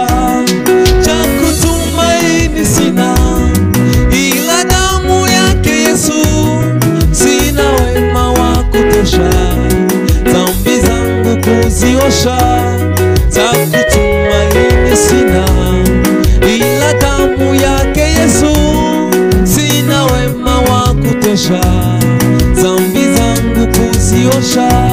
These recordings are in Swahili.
kutosha, cha kutumaini sina ila damu yake Yesu. Sina wema wa kutosha, dhambi zangu kuziosha, cha kutumaini sina ila damu yake Yesu. Sina wema wa kutosha, dhambi zangu kuziosha.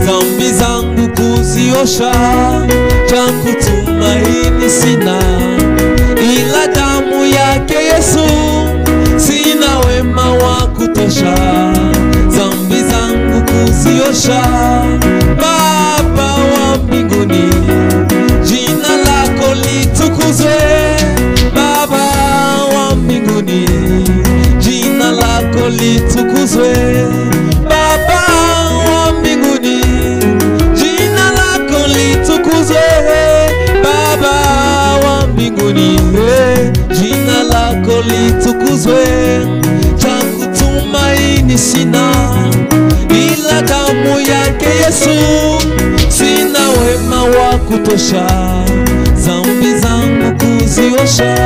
Dhambi zangu kuziosha, cha kutumaini sina ila damu yake Yesu. Sina wema wa kutosha, dhambi zangu kuziosha. Baba wa mbinguni, jina lako litukuzwe. Baba wa mbinguni, jina lako litukuzwe. Baba wa mbinguni, jina lako litukuzwe. Baba wa mbinguni, jina lako litukuzwe. Cha kutumaini sina ila damu yake Yesu. Sina wema wa kutosha, dhambi zangu kuziosha.